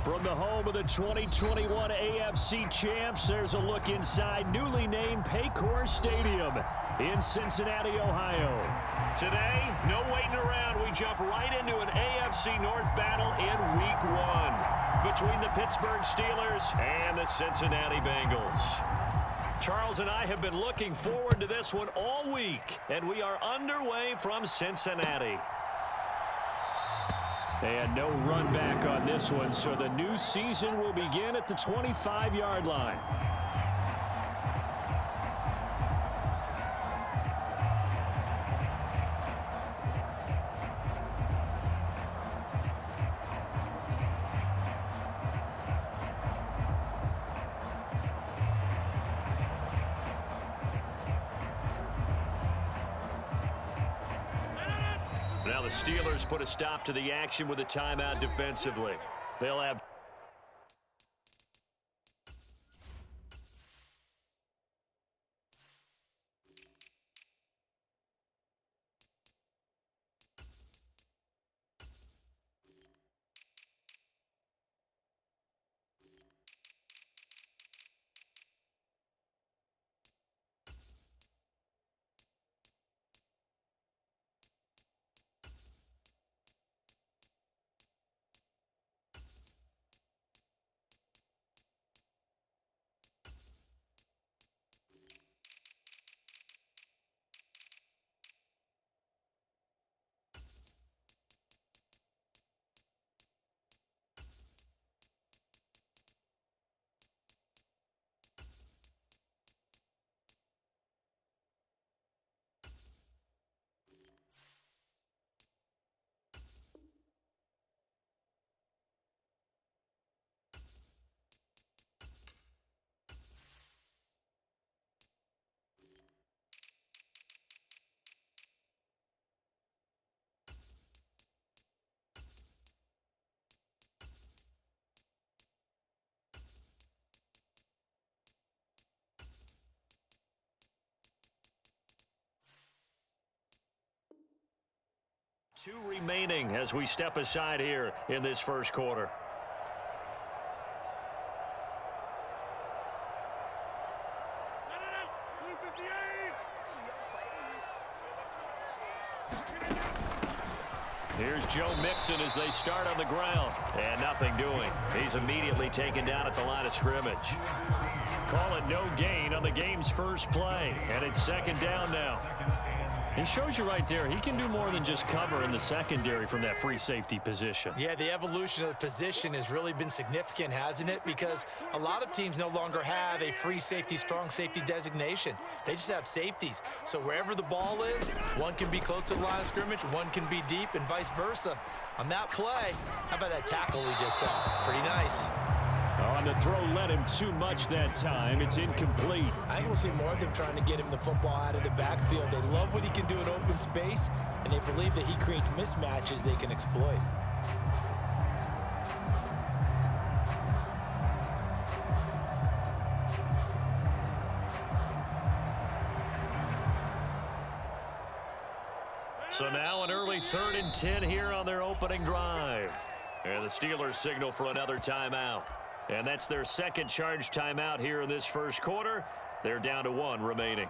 From the home of the 2021 AFC champs, there's a look inside newly named Paycor Stadium in Cincinnati, Ohio. Today, no waiting around. We jump right into an AFC North battle in Week 1 between the Pittsburgh Steelers and the Cincinnati Bengals. Charles and I have been looking forward to this one all week, and we are underway from Cincinnati. And no run back on this one, so the new season will begin at the 25-yard line. Now the Steelers put a stop to the action with a timeout defensively. They'll have two remaining as we step aside here in this first quarter. Here's Joe Mixon as they start on the ground. And nothing doing. He's immediately taken down at the line of scrimmage. Call it no gain on the game's first play. And it's second down now. He shows you right there, he can do more than just cover in the secondary from that free safety position. Yeah, the evolution of the position has really been significant, hasn't it? Because a lot of teams no longer have a free safety, strong safety designation. They just have safeties. So wherever the ball is, one can be close to the line of scrimmage, one can be deep, and vice versa. On that play, how about that tackle we just saw? Pretty nice. On the throw, led him too much that time. It's incomplete. I think we'll see more of them trying to get him the football out of the backfield. They love what he can do in open space, and they believe that he creates mismatches they can exploit. So now an early 3rd and 10 here on their opening drive. And the Steelers signal for another timeout. And that's their second charge timeout here in this first quarter. They're down to 1 remaining.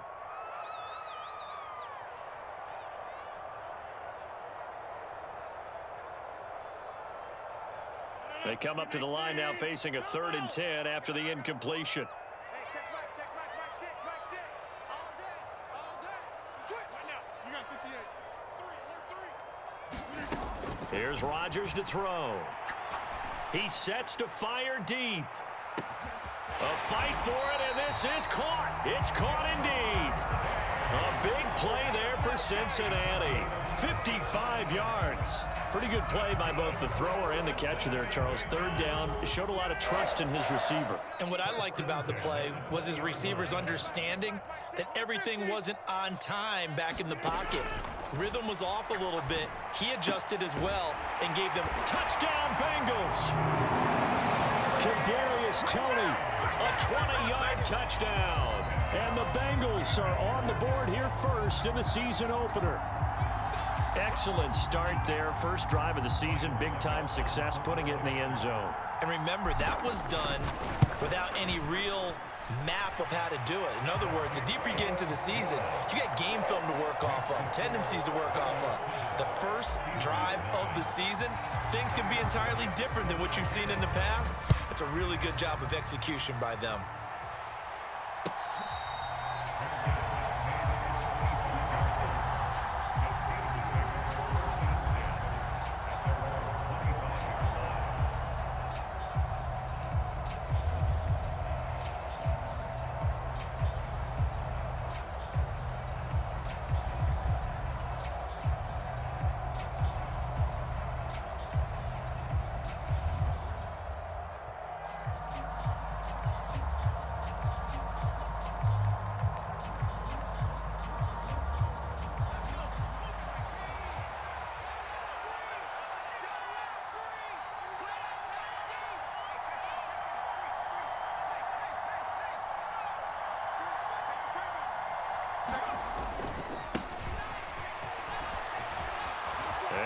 They come up to the line now facing a 3rd and 10 after the incompletion. Here's Rodgers to throw. He sets to fire deep. A fight for it, and this is caught. It's caught indeed. A big play there for Cincinnati. 55 yards. Pretty good play by both the thrower and the catcher there, Charles. 3rd down. Showed a lot of trust in his receiver. And what I liked about the play was his receivers understanding that everything wasn't on time back in the pocket. Rhythm was off a little bit. He adjusted as well and gave them touchdown Bengals. Kadarius Toney, a 20-yard touchdown. And the Bengals are on the board here first in the season opener. Excellent start there. First drive of the season. Big-time success putting it in the end zone. And remember, that was done without any real map of how to do it. In other words, the deeper you get into the season, you got game film to work off of, tendencies to work off of. The first drive of the season, things can be entirely different than what you've seen in the past. It's a really good job of execution by them.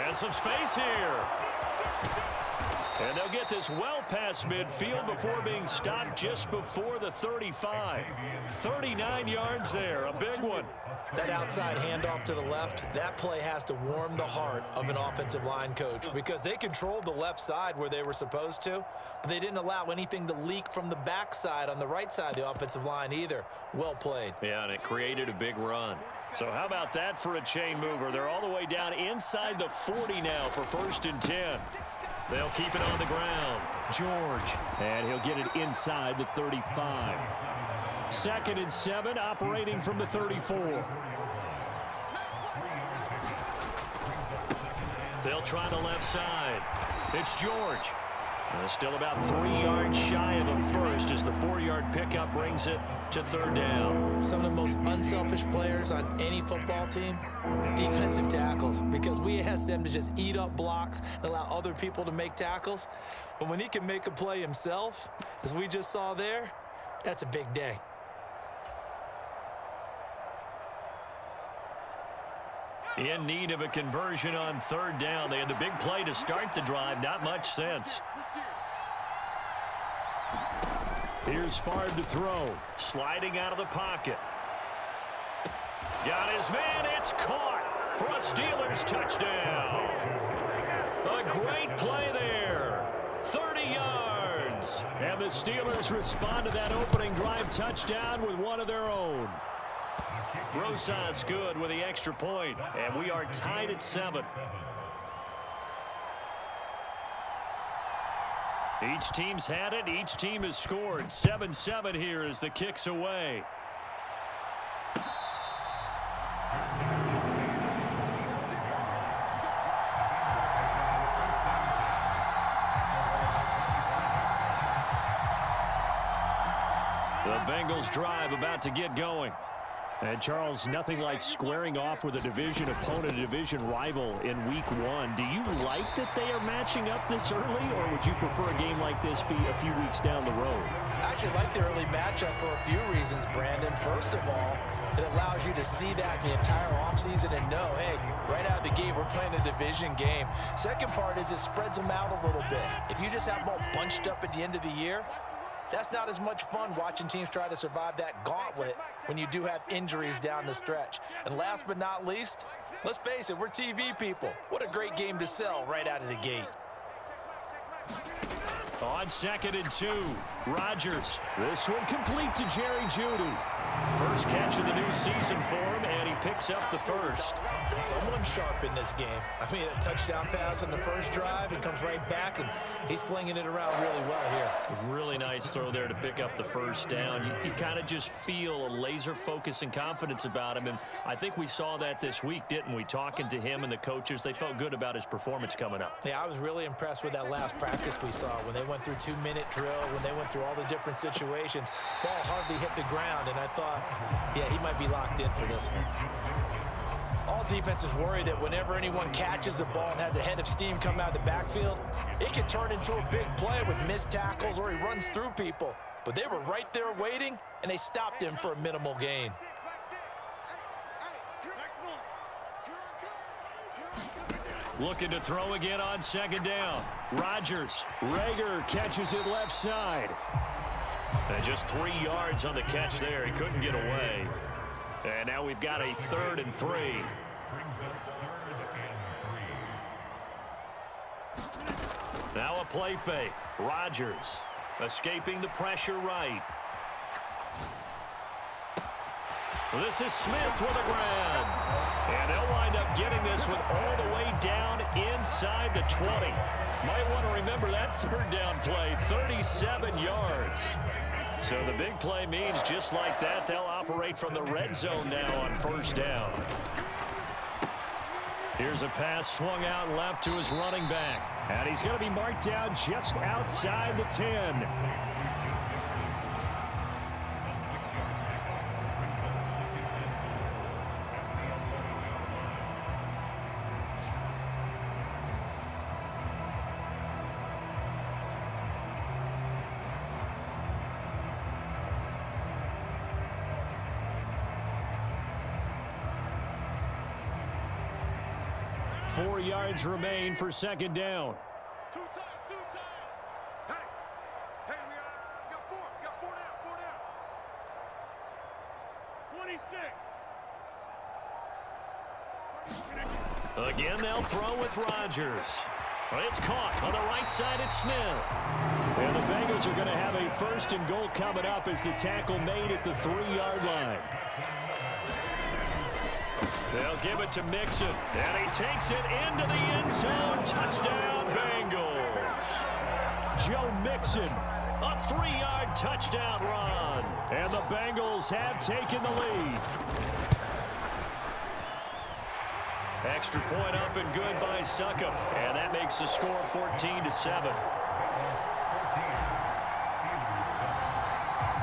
And some space here. And they'll get this well past midfield before being stopped just before the 35. 39 yards there, a big one. That outside handoff to the left, that play has to warm the heart of an offensive line coach because they controlled the left side where they were supposed to, but they didn't allow anything to leak from the backside on the right side of the offensive line either. Well played. Yeah, and it created a big run. So how about that for a chain mover? They're all the way down inside the 40 now for 1st and 10. They'll keep it on the ground. George, and he'll get it inside the 35. 2nd and 7, operating from the 34. They'll try the left side. It's George. Still about 3 yards shy of the first as the 4-yard pickup brings it to 3rd down. Some of the most unselfish players on any football team, defensive tackles, because we ask them to just eat up blocks and allow other people to make tackles. But when he can make a play himself, as we just saw there, that's a big day. In need of a conversion on 3rd down. They had the big play to start the drive. Not much sense. Here's Favre to throw. Sliding out of the pocket. Got his man. It's caught for a Steelers touchdown. A great play there. 30 yards. And the Steelers respond to that opening drive touchdown with one of their own. Rosas good with the extra point, and we are tied at 7. Each team's had it. Each team has scored. 7-7 here as the kick's away. The Bengals drive about to get going. And, Charles, nothing like squaring off with a division opponent, a division rival in Week 1. Do you like that they are matching up this early, or would you prefer a game like this be a few weeks down the road? I actually like the early matchup for a few reasons, Brandon. First of all, it allows you to see that the entire offseason and know, hey, right out of the gate, we're playing a division game. Second part is it spreads them out a little bit. If you just have them all bunched up at the end of the year, that's not as much fun watching teams try to survive that gauntlet when you do have injuries down the stretch. And last but not least, let's face it, we're TV people. What a great game to sell right out of the gate. On 2nd and 2, Rodgers. This one complete to Jerry Jeudy. First catch of the new season for him, and he picks up the first. Someone sharp in this game. I mean, a touchdown pass on the first drive and comes right back, and he's flinging it around really well here. Really nice throw there to pick up the first down. You kind of just feel a laser focus and confidence about him, and I think we saw that this week, didn't we? Talking to him and the coaches, they felt good about his performance coming up. Yeah, I was really impressed with that last practice we saw when they went through 2-minute drill, when they went through all the different situations. Ball hardly hit the ground, and I thought, yeah, he might be locked in for this one. All defenses worry that whenever anyone catches the ball and has a head of steam come out of the backfield, it can turn into a big play with missed tackles or he runs through people. But they were right there waiting, and they stopped him for a minimal gain. Looking to throw again on second down. Rodgers. Rager catches it left side. And just 3 yards on the catch there. He couldn't get away. And now we've got a 3rd and 3. Now a play fake. Rodgers escaping the pressure right. This is Smith with a grab. And they'll wind up getting this one all the way down inside the 20. Might want to remember that 3rd down play, 37 yards. So the big play means just like that, they'll operate from the red zone now on 1st down. Here's a pass swung out left to his running back. And he's going to be marked down just outside the 10. Four yards remain for second down. Two times. Hey, we got four. Got four down. 26. Again, they'll throw with Rodgers. It's caught on the right side. It's Smith. And the Bengals are going to have a 1st and goal coming up as the tackle made at the 3-yard line. They'll give it to Mixon, and he takes it into the end zone. Touchdown, Bengals. Joe Mixon, a 3-yard touchdown run. And the Bengals have taken the lead. Extra point up and good by Succop, and that makes the score 14-7.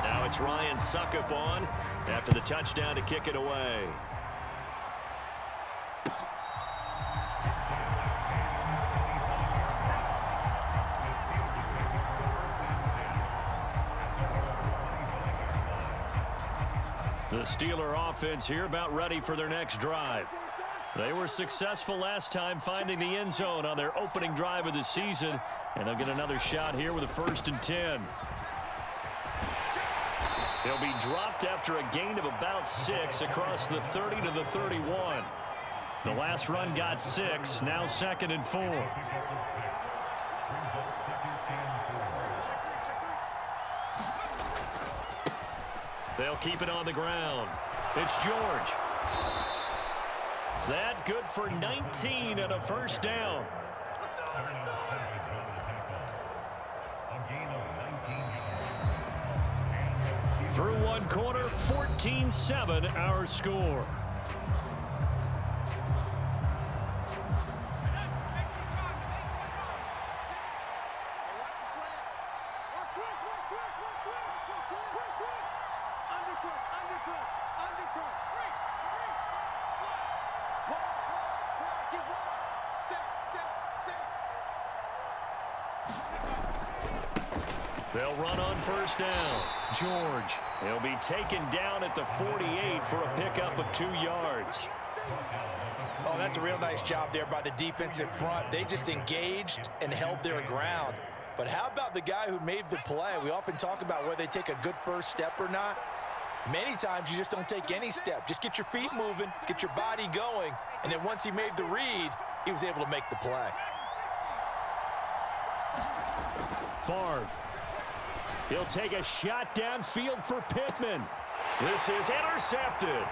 Now it's Ryan Succop on after the touchdown to kick it away. The Steeler offense here about ready for their next drive. They were successful last time finding the end zone on their opening drive of the season, and they'll get another shot here with a 1st and 10. They'll be dropped after a gain of about 6 across the 30 to the 31. The last run got 6, now 2nd and 4. They'll keep it on the ground. It's George. That good for 19 and a 1st down. Through one quarter, 14-7 our score. They'll run on 1st down. George. He'll be taken down at the 48 for a pickup of 2 yards. Oh, that's a real nice job there by the defensive front. They just engaged and held their ground. But how about the guy who made the play? We often talk about whether they take a good first step or not. Many times you just don't take any step. Just get your feet moving, get your body going, and then once he made the read, he was able to make the play. Favre. He'll take a shot downfield for Pittman. This is intercepted.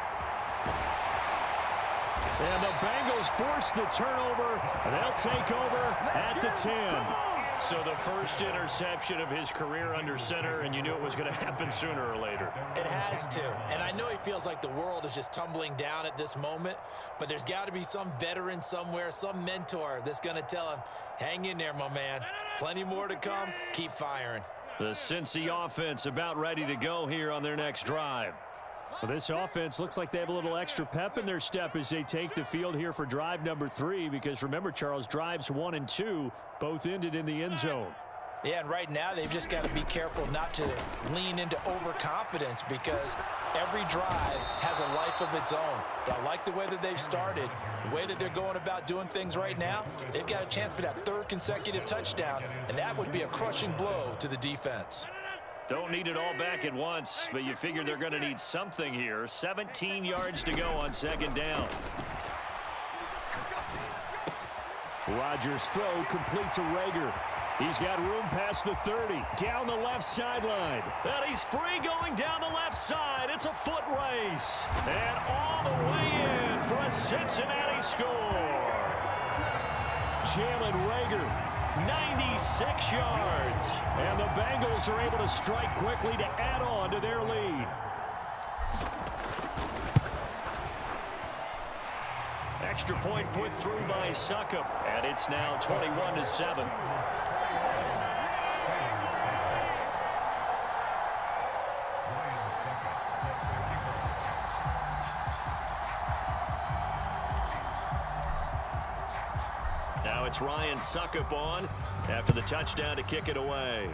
And the Bengals force the turnover. They'll take over at the 10. So the first interception of his career under center, and you knew it was going to happen sooner or later. It has to. And I know he feels like the world is just tumbling down at this moment, but there's got to be some veteran somewhere, some mentor that's going to tell him, hang in there, my man. Plenty more to come. Keep firing. The Cincy offense about ready to go here on their next drive. Well, this offense looks like they have a little extra pep in their step as they take the field here for drive number 3, because remember, Charles, drives 1 and 2 both ended in the end zone. Yeah, and right now they've just got to be careful not to lean into overconfidence because every drive has a life of its own. But I like the way that they've started, the way that they're going about doing things right now. They've got a chance for that third consecutive touchdown, and that would be a crushing blow to the defense. Don't need it all back at once, but you figure they're going to need something here. 17 yards to go on second down. Rodgers' throw complete to Rager. He's got room past the 30, down the left sideline. And he's free going down the left side. It's a foot race. And all the way in for a Cincinnati score. Jalen Rager, 96 yards. And the Bengals are able to strike quickly to add on to their lead. Extra point put through by Succop. And it's now 21-7. Now it's Ryan Succop on after the touchdown to kick it away.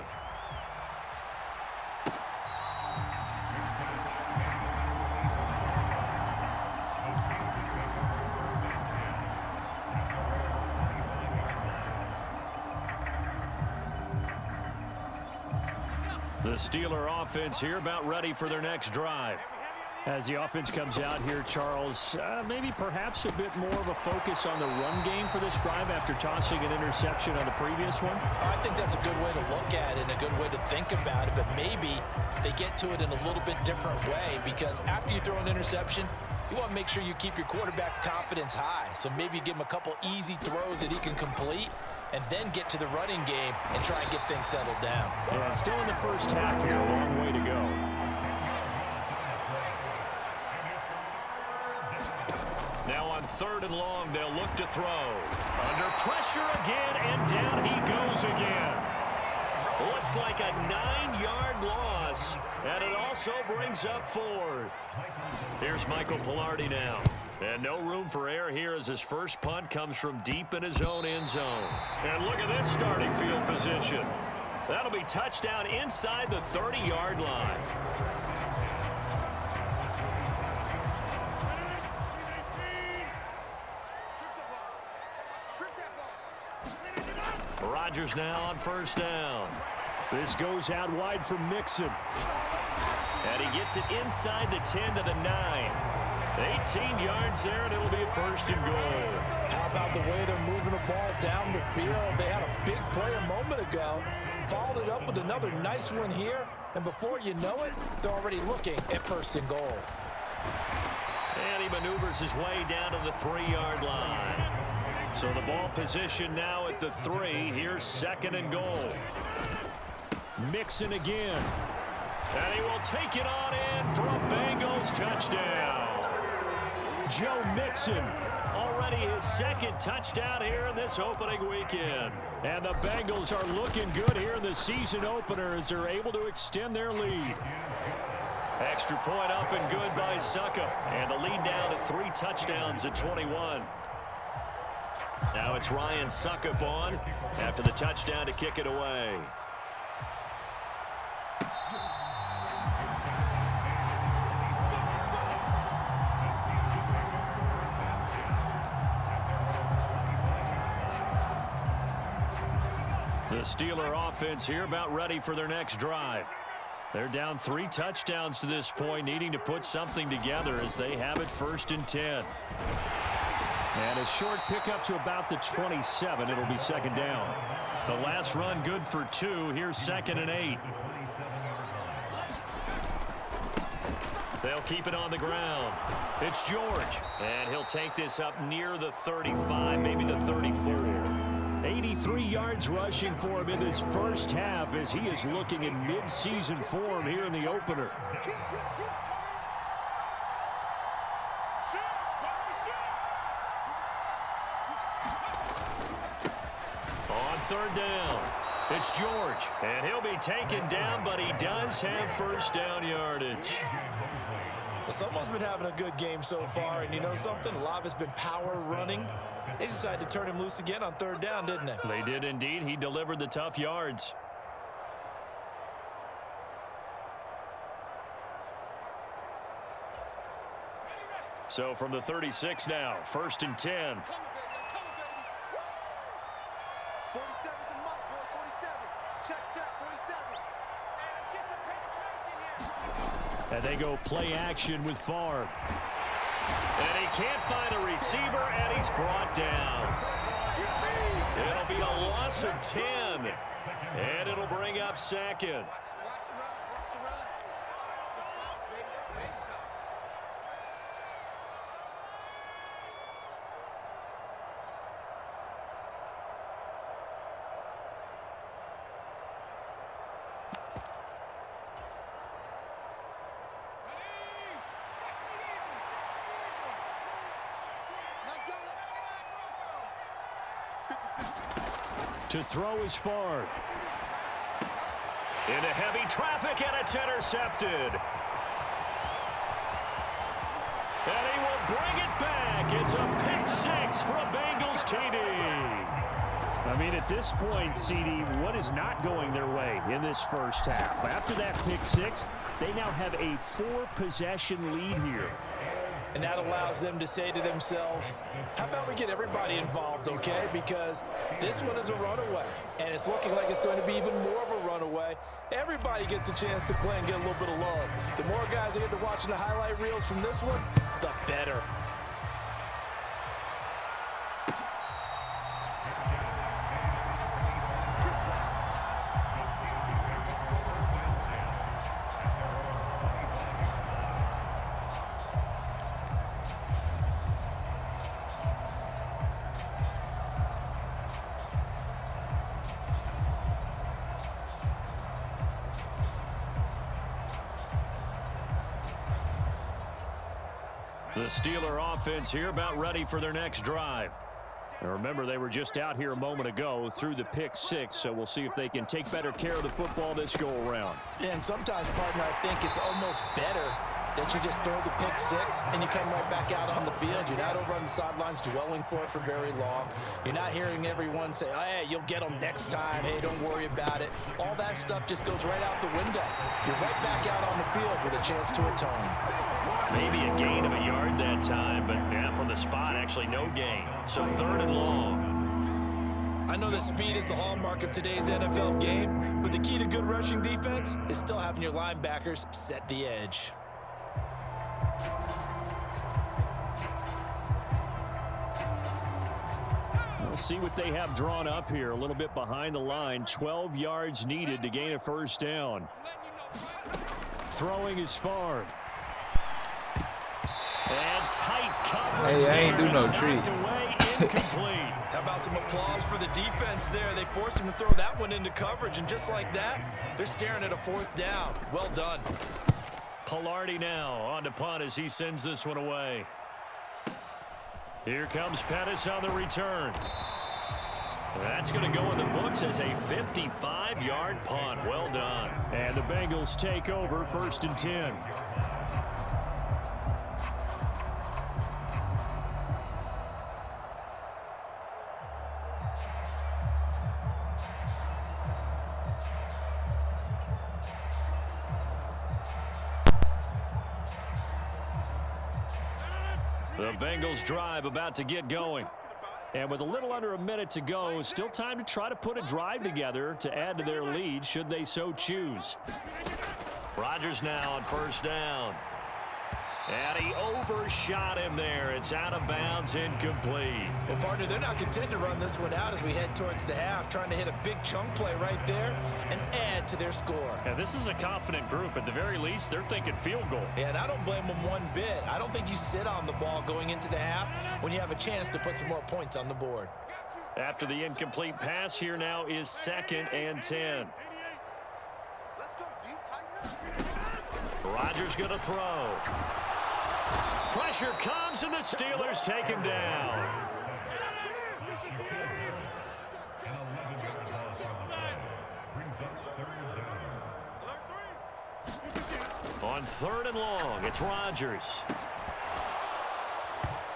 The Steeler offense here about ready for their next drive. As the offense comes out here, Charles, maybe perhaps a bit more of a focus on the run game for this drive after tossing an interception on the previous one? I think that's a good way to look at it and a good way to think about it, but maybe they get to it in a little bit different way because after you throw an interception, you want to make sure you keep your quarterback's confidence high. So maybe you give him a couple easy throws that he can complete and then get to the running game and try and get things settled down. Yeah, still in the first half here, a long way to go. Now on 3rd and long, they'll look to throw. Under pressure again, and down he goes again. Looks like a 9-yard loss, and it also brings up 4th. Here's Michael Pilardi now. And no room for error here as his first punt comes from deep in his own end zone. And look at this starting field position. That'll be touchdown inside the 30-yard line. Rodgers now on 1st down. This goes out wide for Mixon. And he gets it inside the 10 to the 9. 18 yards there, and it'll be a 1st and goal. How about the way they're moving the ball down the field? They had a big play a moment ago, followed it up with another nice one here, and before you know it, they're already looking at 1st and goal. And he maneuvers his way down to the 3-yard line. So the ball position now at the 3. Here's 2nd and goal. Mixon again. And he will take it on in for a Bengals touchdown. Joe Mixon. Already his 2nd touchdown here in this opening weekend. And the Bengals are looking good here in the season opener as they're able to extend their lead. Extra point up and good by Succop. And the lead down to 3 touchdowns at 21. Now it's Ryan Succop on after the touchdown to kick it away. The Steeler offense here about ready for their next drive. They're down 3 touchdowns to this point, needing to put something together as they have it 1st and 10. And a short pickup to about the 27. It'll be 2nd down. The last run good for 2. Here's 2nd and 8. They'll keep it on the ground. It's George. And he'll take this up near the 35, maybe the 34. 83 yards rushing for him in this first half as he is looking in mid-season form here in the opener. On 3rd down, it's George. And he'll be taken down, but he does have 1st down yardage. Well, someone's been having a good game so far, and you know something? A lot of it's been power running. They decided to turn him loose again on 3rd down, didn't they? They did indeed. He delivered the tough yards. So from the 36 now, 1st and 10. 47 the mark, boy, 47. Check, 47. Hey, let's get some penetration here. And they go play action with Favre. And he can't find a receiver, and he's brought down. It'll be a loss of 10. And it'll bring up second. To throw is Favre. Into heavy traffic, and it's intercepted. And he will bring it back. It's a pick six for a Bengals TD. I mean, at this point, CD, what is not going their way in this first half? After that pick six, they now have a 4-possession lead here. And that allows them to say to themselves, how about we get everybody involved, okay? Because this one is a runaway, and it's looking like it's going to be even more of a runaway. Everybody gets a chance to play and get a little bit of love. The more guys that get to watching the highlight reels from this one, the better. The Steeler offense here about ready for their next drive. And remember, they were just out here a moment ago through the pick six, so we'll see if they can take better care of the football this go-around. Yeah, and sometimes, partner, I think it's almost better that you just throw the pick six and you come right back out on the field. You're not over on the sidelines dwelling for it for very long. You're not hearing everyone say, oh, hey, you'll get them next time. Hey, don't worry about it. All that stuff just goes right out the window. You're right back out on the field with a chance to atone. Maybe a gain of a yard that time, but yeah, from the spot, actually no gain. So 3rd and long. I know that speed is the hallmark of today's NFL game, but the key to good rushing defense is still having your linebackers set the edge. We'll see what they have drawn up here. A little bit behind the line. 12 yards needed to gain a first down. Throwing is Favre. And tight coverage. Hey, I ain't do no treat. Incomplete. How about some applause for the defense there? They forced him to throw that one into coverage, and just like that, they're staring at a 4th down. Well done. Pilardi now on to punt as he sends this one away. Here comes Pettis on the return. That's going to go in the books as a 55-yard punt. Well done. And the Bengals take over 1st and 10. The Bengals drive about to get going. And with a little under a minute to go, still time to try to put a drive together to add to their lead should they so choose. Rodgers now on 1st down. And he overshot him there. It's out of bounds, incomplete. Well, partner, they're not content to run this one out as we head towards the half, trying to hit a big chunk play right there and add to their score. Yeah, this is a confident group. At the very least, they're thinking field goal. Yeah, and I don't blame them one bit. I don't think you sit on the ball going into the half when you have a chance to put some more points on the board. After the incomplete pass, here now is 2nd and 10. Let's go, D. Tighten up. Rodgers going to throw. Pressure comes, and the Steelers take him down. On 3rd and long, it's Rodgers.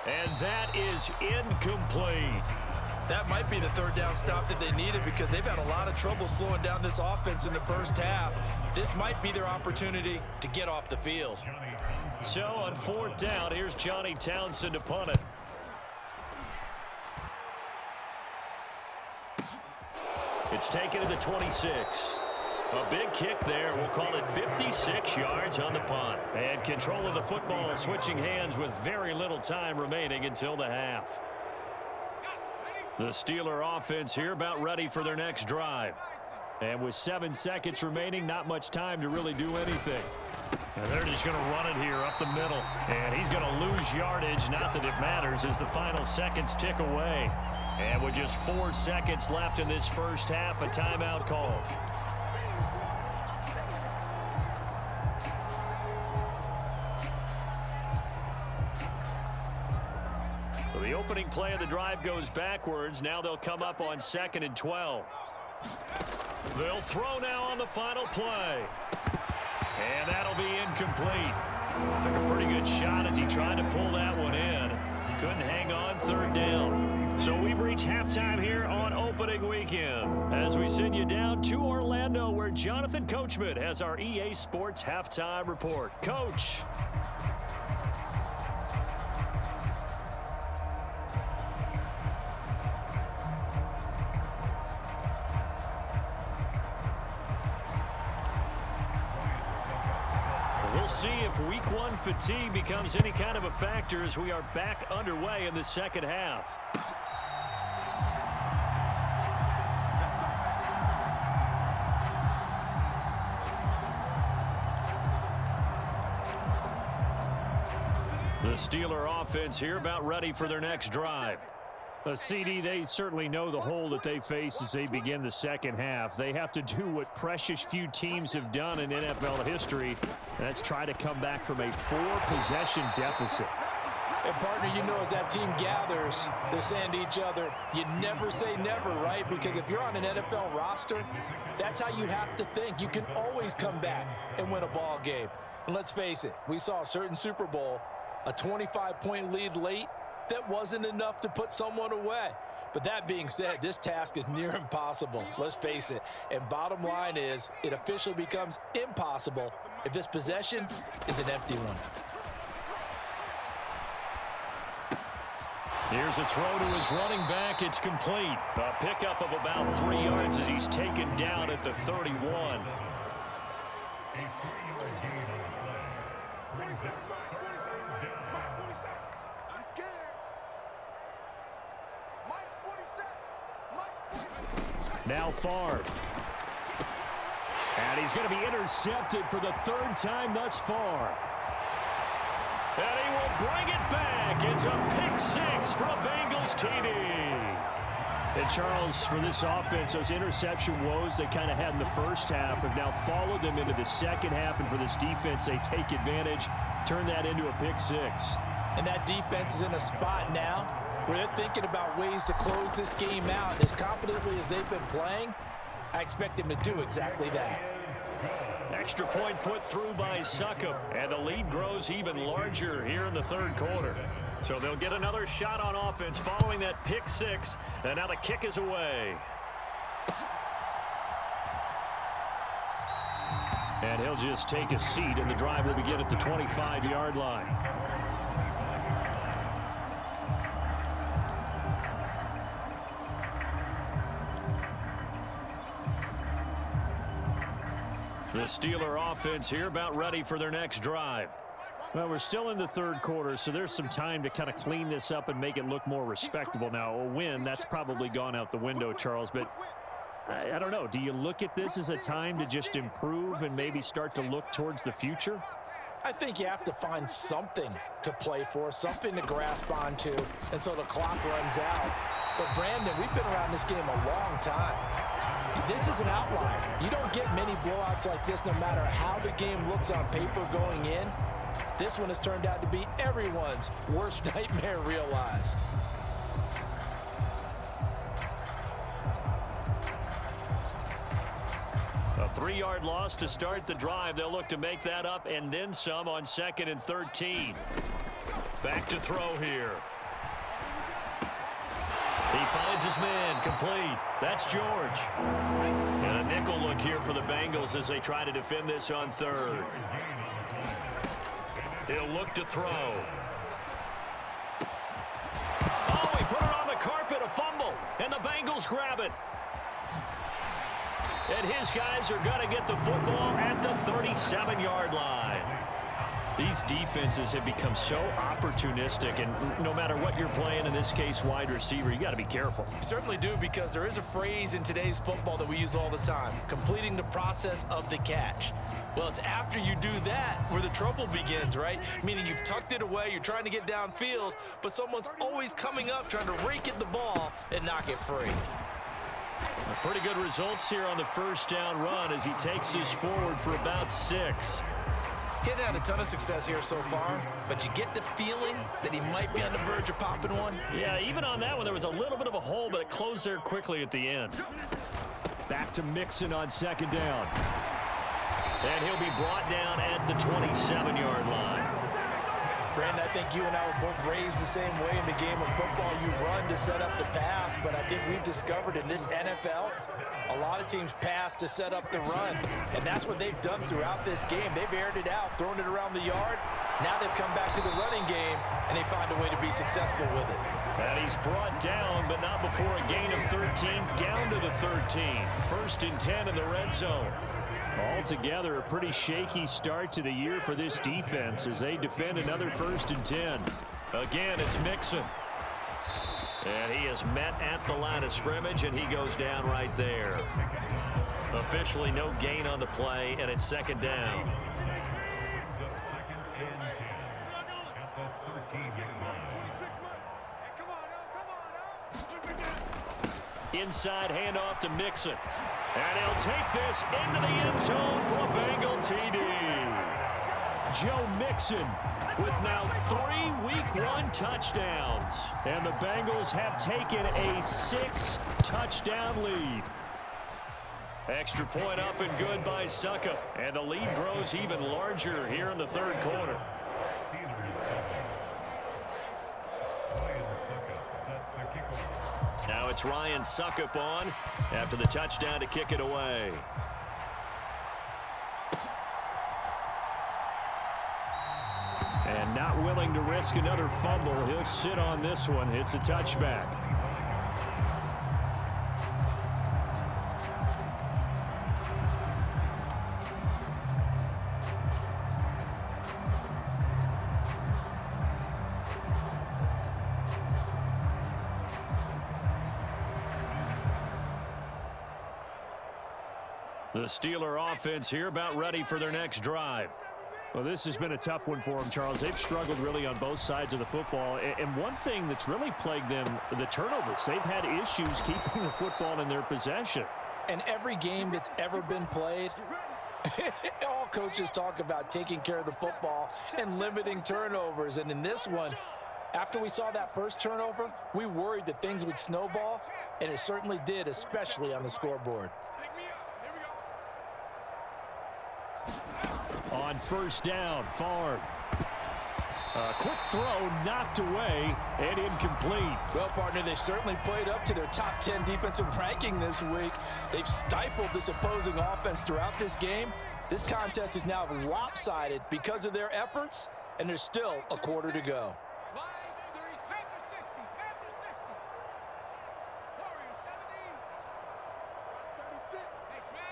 And that is incomplete. That might be the 3rd down stop that they needed because they've had a lot of trouble slowing down this offense in the first half. This might be their opportunity to get off the field. So on 4th down, here's Johnny Townsend to punt it. It's taken to the 26. A big kick there. We'll call it 56 yards on the punt. And control of the football switching hands with very little time remaining until the half. The Steeler offense here about ready for their next drive. And with 7 seconds remaining, not much time to really do anything. And they're just going to run it here up the middle. And he's going to lose yardage. Not that it matters as the final seconds tick away. And with just 4 seconds left in this first half, a timeout called. So the opening play of the drive goes backwards. Now they'll come up on 2nd and 12. They'll throw now on the final play. And that'll be incomplete. Took a pretty good shot as he tried to pull that one in. Couldn't hang on 3rd down. So we've reached halftime here on opening weekend. As we send you down to Orlando, where Jonathan Coachman has our EA Sports halftime report. Coach. We'll see if week 1 fatigue becomes any kind of a factor as we are back underway in the second half. The Steeler offense here about ready for their next drive. CD, they certainly know the hole that they face as they begin the second half. They have to do what precious few teams have done in NFL history. That's try to come back from a 4-possession deficit. And partner, you know, as that team gathers, they're saying to each other, you never say never, right? Because if you're on an NFL roster, that's how you have to think. You can always come back and win a ball game. And let's face it, we saw a certain Super Bowl, a 25-point lead late, that wasn't enough to put someone away. But that being said, this task is near impossible. Let's face it. And bottom line is, it officially becomes impossible if this possession is an empty one. Here's a throw to his running back. It's complete. A pickup of about 3 yards as he's taken down at the 31. Now Favre. And he's going to be intercepted for the 3rd time thus far. And he will bring it back. It's a pick 6 from Bengals TD. And Charles, for this offense, those interception woes they kind of had in the first half have now followed them into the second half. And for this defense, they take advantage, turn that into a pick 6. And that defense is in a spot now where they're thinking about ways to close this game out. And as confidently as they've been playing, I expect them to do exactly that. Extra point put through by Succop, and the lead grows even larger here in the 3rd quarter. So they'll get another shot on offense following that pick 6, and now the kick is away. And he'll just take a seat, and the drive will begin at the 25-yard line. The Steeler offense here about ready for their next drive. Well, we're still in the 3rd quarter, so there's some time to kind of clean this up and make it look more respectable. Now, a win, that's probably gone out the window, Charles, but I don't know. Do you look at this as a time to just improve and maybe start to look towards the future? I think you have to find something to play for, something to grasp onto until the clock runs out. But, Brandon, we've been around this game a long time. This is an outlier. You don't get many blowouts like this no matter how the game looks on paper going in. This one has turned out to be everyone's worst nightmare realized. A 3-yard loss to start the drive. They'll look to make that up and then some on 2nd and 13. Back to throw here. He finds his man, complete. That's George. And a nickel look here for the Bengals as they try to defend this on third. He'll look to throw. Oh, he put it on the carpet, a fumble, and the Bengals grab it. And his guys are going to get the football at the 37-yard line. These defenses have become so opportunistic, and no matter what you're playing, in this case wide receiver, you got to be careful. You certainly do, because there is a phrase in today's football that we use all the time: completing the process of the catch. Well, it's after you do that where the trouble begins, right? Meaning you've tucked it away, you're trying to get downfield, but someone's always coming up trying to rake at the ball and knock it free. Pretty good results here on the first down run as he takes this forward for about 6. Getting had a ton of success here so far, but you get the feeling that he might be on the verge of popping one. Yeah, even on that one, there was a little bit of a hole, but it closed there quickly at the end. Back to Mixon on second down. And he'll be brought down at the 27-yard line. Brandon, I think you and I were both raised the same way in the game of football. You run to set up the pass, but I think we've discovered in this NFL, a lot of teams pass to set up the run, and that's what they've done throughout this game. They've aired it out, thrown it around the yard. Now they've come back to the running game, and they find a way to be successful with it. And he's brought down, but not before a gain of 13, down to the 13. 1st and 10 in the red zone. Altogether, a pretty shaky start to the year for this defense as they defend another 1st and 10. Again, it's Mixon. And he is met at the line of scrimmage, and he goes down right there. Officially no gain on the play, and it's 2nd down. Inside handoff to Mixon. And he'll take this into the end zone for a Bengal TD. Joe Mixon with now 3 Week 1 touchdowns. And the Bengals have taken a 6-touchdown lead. Extra point up and good by Suckup. And the lead grows even larger here in the 3rd quarter. Now it's Ryan Suckup on after the touchdown to kick it away. And not willing to risk another fumble. He'll sit on this one. It's a touchback. The Steeler offense here about ready for their next drive. Well, this has been a tough one for them, Charles. They've struggled really on both sides of the football. And one thing that's really plagued them, the turnovers. They've had issues keeping the football in their possession. And every game that's ever been played, all coaches talk about taking care of the football and limiting turnovers. And in this one, after we saw that first turnover, we worried that things would snowball, and it certainly did, especially on the scoreboard. On 1st down, Favre. A quick throw knocked away and incomplete. Well, partner, they've certainly played up to their top 10 defensive ranking this week. They've stifled this opposing offense throughout this game. This contest is now lopsided because of their efforts, and there's still a quarter to go.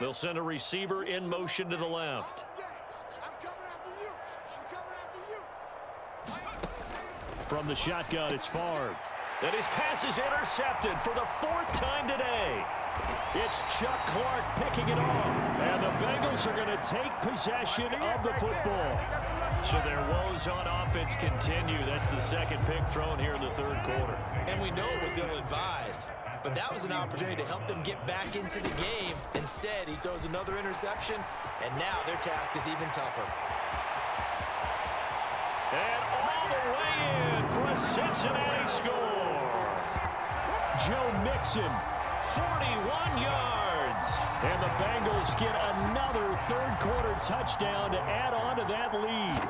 They'll send a receiver in motion to the left. From the shotgun, it's Favre. And his pass is intercepted for the 4th time today. It's Chuck Clark picking it off. And the Bengals are going to take possession of the football. So their woes on offense continue. That's the 2nd pick thrown here in the 3rd quarter. And we know it was ill-advised, but that was an opportunity to help them get back into the game. Instead, he throws another interception, and now their task is even tougher. And all the way in for a Cincinnati score. Joe Mixon, 41 yards. And the Bengals get another 3rd quarter touchdown to add on to that lead.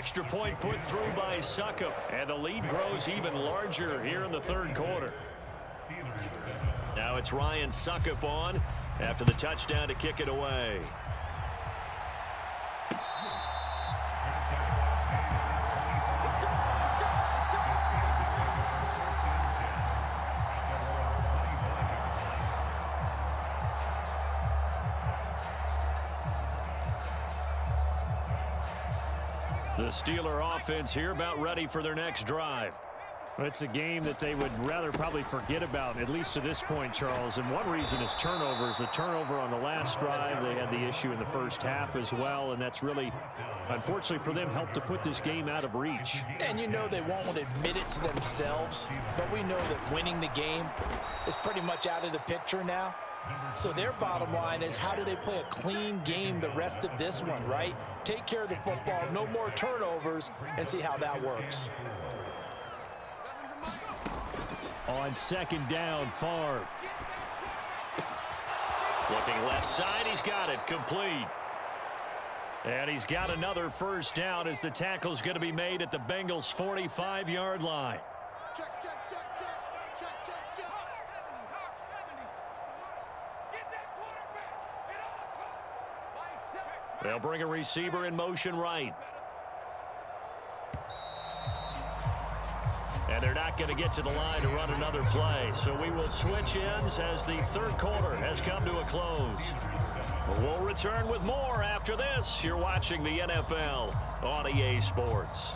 extra point put through by Succop, and the lead grows even larger here in the third quarter. Now it's Ryan Succop on after the touchdown to kick it away. The Steeler offense here about ready for their next drive. It's a game that they would rather probably forget about, at least to this point, Charles. And one reason is turnovers. A turnover on the last drive. They had the issue in the first half as well, and that's really, unfortunately for them, helped to put this game out of reach. And you know they won't admit it to themselves, but we know that winning the game is pretty much out of the picture now. So their bottom line is, how do they play a clean game the rest of this one, right? Take care of the football, no more turnovers, and see how that works. On second down, Favre. Looking left side, he's got it, complete. And he's got another first down as the tackle's going to be made at the Bengals' 45-yard line. Check, check, check, check. Check, check, check. Hawk 70. Get that quarterback. It all comes. They'll bring a receiver in motion right. And they're not going to get to the line to run another play. So we will switch ends as the third quarter has come to a close. We'll return with more after this. You're watching the NFL on EA Sports.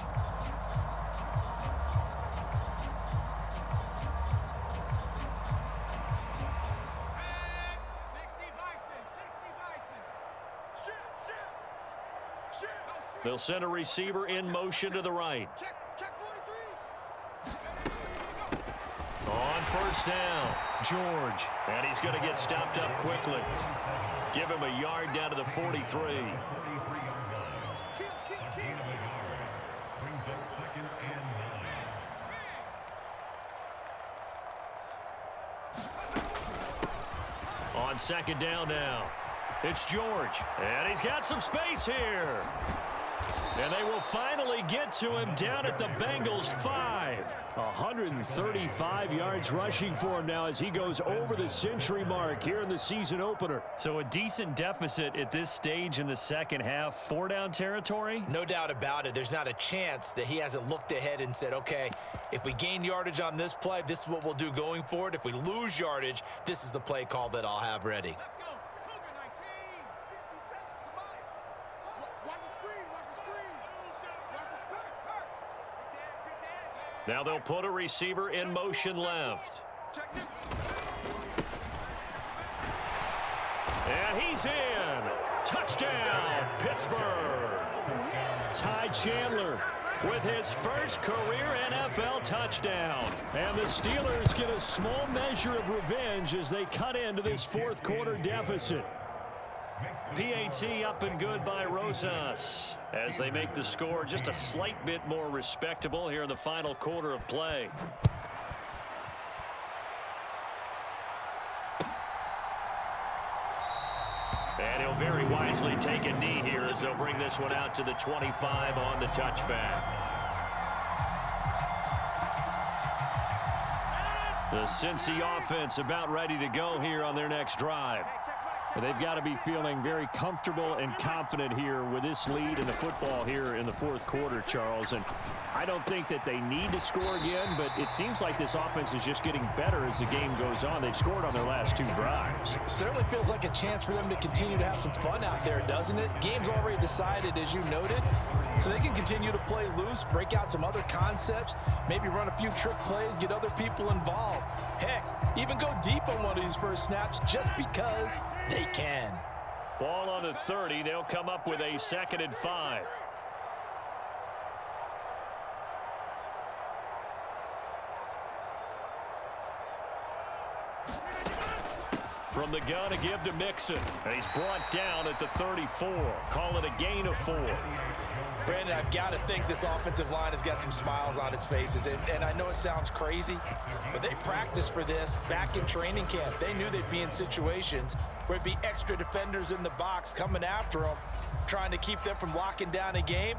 They'll send a receiver in motion to the right. Check 43. On first down, George. And he's going to get stopped up quickly. Give him a yard down to the 43. On second down now, it's George. And he's got some space here. And they will finally get to him down at the Bengals 5. 135 yards rushing for him now as he goes over the century mark here in the season opener. So a decent deficit at this stage in the second half. 4-down territory? No doubt about it. There's not a chance that he hasn't looked ahead and said, okay, if we gain yardage on this play, this is what we'll do going forward. If we lose yardage, this is the play call that I'll have ready. Now they'll put a receiver in motion left. And he's in. Touchdown, Pittsburgh. Ty Chandler with his first career NFL touchdown. And the Steelers get a small measure of revenge as they cut into this fourth quarter deficit. PAT up and good by Rosas as they make the score just a slight bit more respectable here in the final quarter of play. And he'll very wisely take a knee here as they'll bring this one out to the 25 on the touchback. The Cincy offense about ready to go here on their next drive. They've got to be feeling very comfortable and confident here with this lead in the football here in the fourth quarter, Charles. And I don't think that they need to score again, but it seems like this offense is just getting better as the game goes on. They've scored on their last two drives. Certainly feels like a chance for them to continue to have some fun out there, doesn't it? Game's already decided, as you noted, so they can continue to play loose, break out some other concepts, maybe run a few trick plays, get other people involved. Heck, even go deep on one of these first snaps just because they can. Ball on the 30. They'll come up with a 2nd and 5. From the gun to give to Mixon. And he's brought down at the 34. Call it a gain of 4. Brandon, I've got to think this offensive line has got some smiles on its faces. And I know it sounds crazy, but they practiced for this back in training camp. They knew they'd be in situations where it'd be extra defenders in the box coming after them, trying to keep them from locking down a game.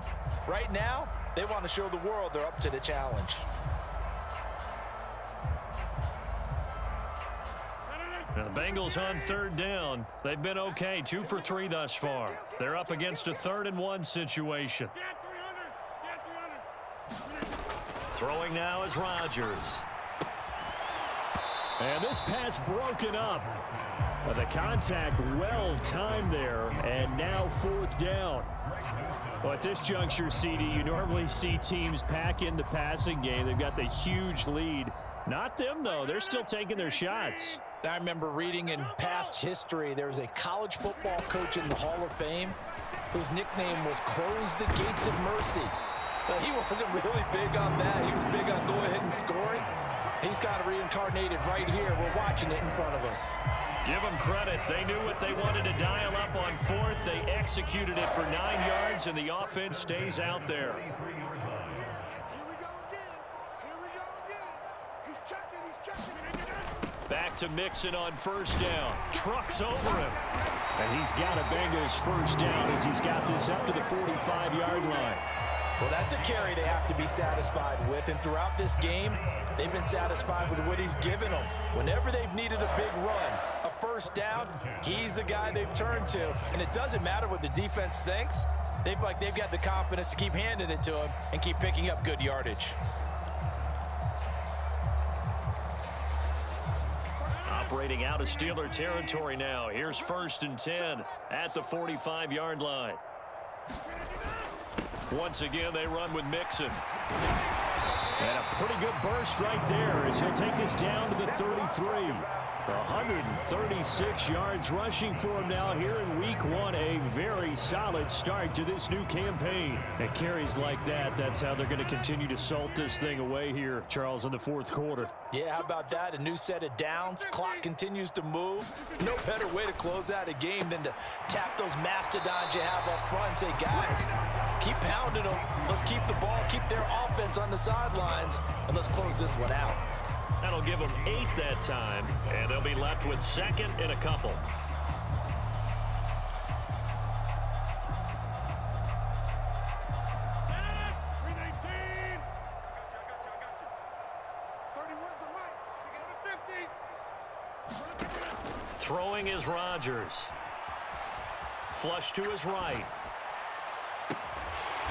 Right now, they want to show the world they're up to the challenge. Now the Bengals on 3rd down. They've been okay, 2 for 3 thus far. They're up against a 3rd and 1 situation. Throwing now is Rodgers. And this pass broken up. But the contact well timed there, and now 4th down. Well, at this juncture, CD, you normally see teams pack in the passing game. They've got the huge lead. Not them, though. They're still taking their shots. I remember reading in past history, there was a college football coach in the Hall of Fame whose nickname was Close the Gates of Mercy. But he wasn't really big on that. He was big on go ahead and scoring. He's kind of reincarnated right here. We're watching it in front of us. Give them credit. They knew what they wanted to dial up on 4th. They executed it for 9 yards, and the offense stays out there. Here we go again. Here we go again. He's checking. He's checking. Back to Mixon on 1st down. Trucks over him. And he's got a Bengals 1st down as he's got this up to the 45-yard line. Well, that's a carry they have to be satisfied with. And throughout this game, they've been satisfied with what he's given them. Whenever they've needed a big run, a 1st down, he's the guy they've turned to. And it doesn't matter what the defense thinks. They've got the confidence to keep handing it to him and keep picking up good yardage. Operating out of Steeler territory now. Here's 1st and 10 at the 45-yard line. Once again, they run with Mixon. And a pretty good burst right there as he'll take this down to the 33. 136 yards rushing for him now here in week 1. A very solid start to this new campaign. And carries like that, that's how they're going to continue to salt this thing away here, Charles, in the 4th quarter. Yeah, how about that? A new set of downs. Clock continues to move. No better way to close out a game than to tap those mastodons you have up front and say, guys, keep pounding them. Let's keep the ball, keep their offense on the sidelines, and let's close this one out. That'll give them 8 that time, and they'll be left with 2nd and a couple. Throwing is Rodgers. Flush to his right.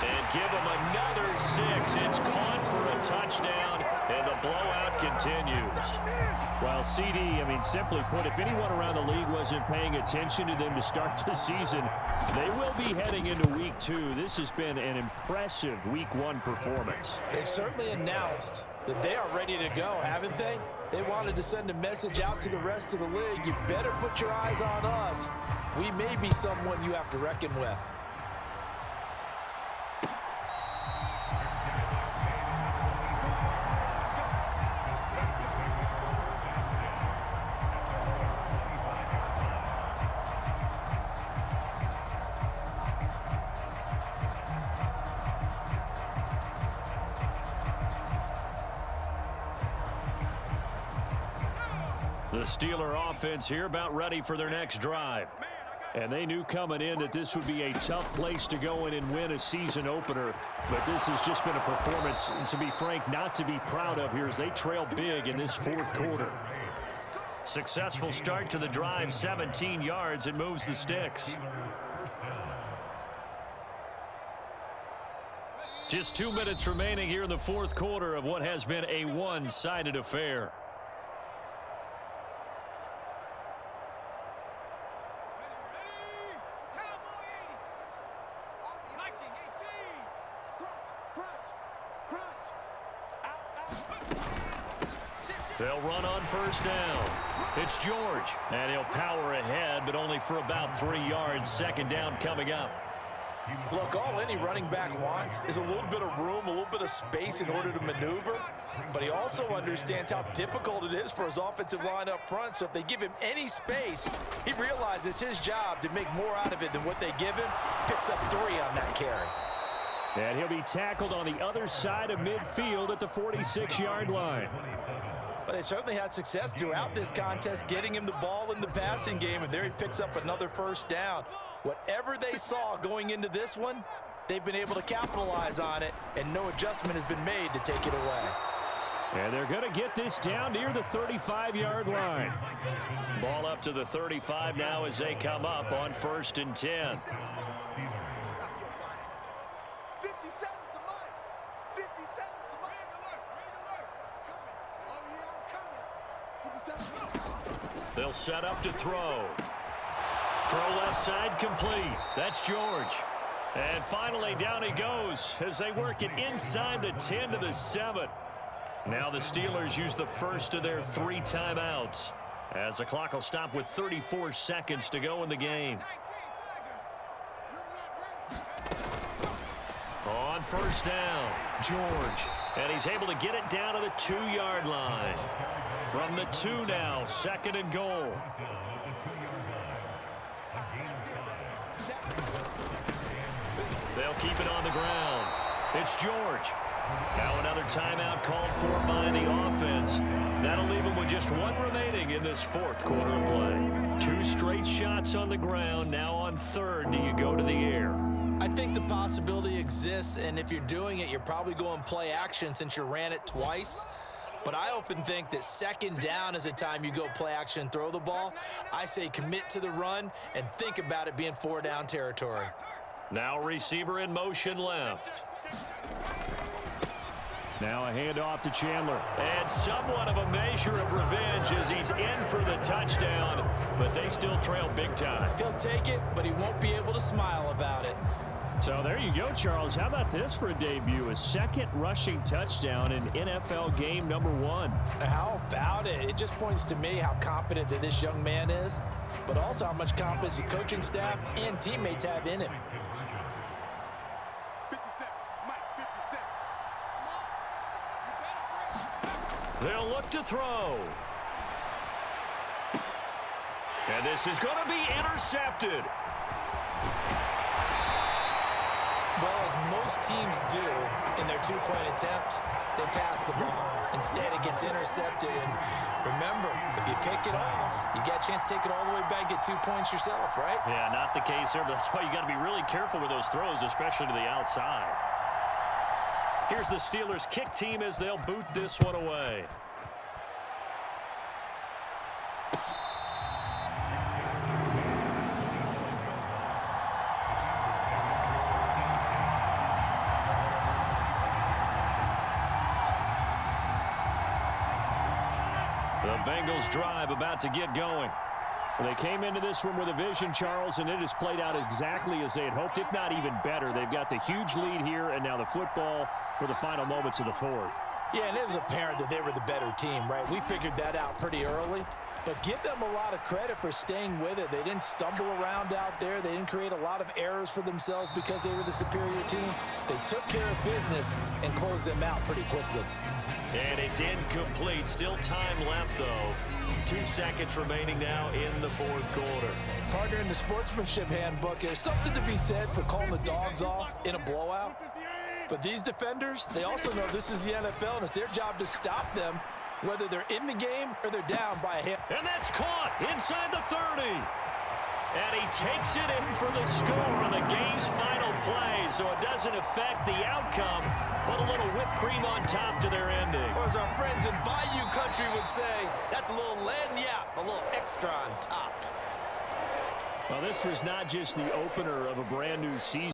And give him another 6. It's caught for a touchdown, and the blowout continues. Well, CD, simply put, if anyone around the league wasn't paying attention to them to start the season, they will be heading into week 2. This has been an impressive week 1 performance. They've certainly announced that they are ready to go, haven't they? They wanted to send a message out to the rest of the league. You better put your eyes on us. We may be someone you have to reckon with. The Steeler offense here about ready for their next drive. And they knew coming in that this would be a tough place to go in and win a season opener. But this has just been a performance, to be frank, not to be proud of here as they trail big in this 4th quarter. Successful start to the drive, 17 yards, and moves the sticks. Just 2 minutes remaining here in the 4th quarter of what has been a one-sided affair. They'll run on 1st down. It's George, and he'll power ahead, but only for about 3 yards. 2nd down coming up. Look, all any running back wants is a little bit of room, a little bit of space in order to maneuver. But he also understands how difficult it is for his offensive line up front. So if they give him any space, he realizes his job to make more out of it than what they give him. Picks up 3 on that carry. And he'll be tackled on the other side of midfield at the 46-yard line. But they certainly had success throughout this contest, getting him the ball in the passing game, and there he picks up another first down. Whatever they saw going into this one, they've been able to capitalize on it, and no adjustment has been made to take it away. And they're going to get this down near the 35-yard line. Ball up to the 35 now as they come up on 1st and 10. They'll set up to throw. Throw left side complete. That's George. And finally down he goes as they work it inside the 10 to the 7. Now the Steelers use the first of their 3 timeouts as the clock will stop with 34 seconds to go in the game. On first down, George. And he's able to get it down to the 2-yard line. From the 2 now, 2nd and goal. They'll keep it on the ground. It's George. Now another timeout called for by the offense. That'll leave them with just 1 remaining in this 4th quarter of play. 2 straight shots on the ground. Now on 3rd, do you go to the air? I think the possibility exists, and if you're doing it, you're probably going play action since you ran it twice. But I often think that 2nd down is a time you go play action and throw the ball. I say commit to the run and think about it being 4-down territory. Now receiver in motion left. Now a handoff to Chandler. And somewhat of a measure of revenge as he's in for the touchdown, but they still trail big time. He'll take it, but he won't be able to smile about it. So there you go, Charles. How about this for a debut? A 2nd rushing touchdown in NFL game number 1. How about it? It just points to me how confident that this young man is, but also how much confidence his coaching staff and teammates have in him. 57, Mike, 57. They'll look to throw. And this is going to be intercepted. Well, as most teams do in their 2-point attempt, they pass the ball. Instead, it gets intercepted. And remember, if you pick it off, you get a chance to take it all the way back, get 2 points yourself, right? Yeah, not the case there, but that's why you got to be really careful with those throws, especially to the outside. Here's the Steelers kick team as they'll boot this one away. The Bengals drive about to get going. Well, they came into this one with a vision, Charles, and it has played out exactly as they had hoped, if not even better. They've got the huge lead here, and now the football for the final moments of the 4th. Yeah, and it was apparent that they were the better team, right? We figured that out pretty early. But give them a lot of credit for staying with it. They didn't stumble around out there. They didn't create a lot of errors for themselves because they were the superior team. They took care of business and closed them out pretty quickly. And it's incomplete. Still time left, though. 2 seconds remaining now in the 4th quarter. Partner, in the sportsmanship handbook, there's something to be said for calling the dogs off in a blowout. But these defenders, they also know this is the NFL, and it's their job to stop them, whether they're in the game or they're down by a hit. And that's caught inside the 30. And he takes it in for the score on the game's final play, so it doesn't affect the outcome, but a little whipped cream on top to their ending. Or as our friends in Bayou Country would say, that's a little lagniappe, a little extra on top. Well, this was not just the opener of a brand new season.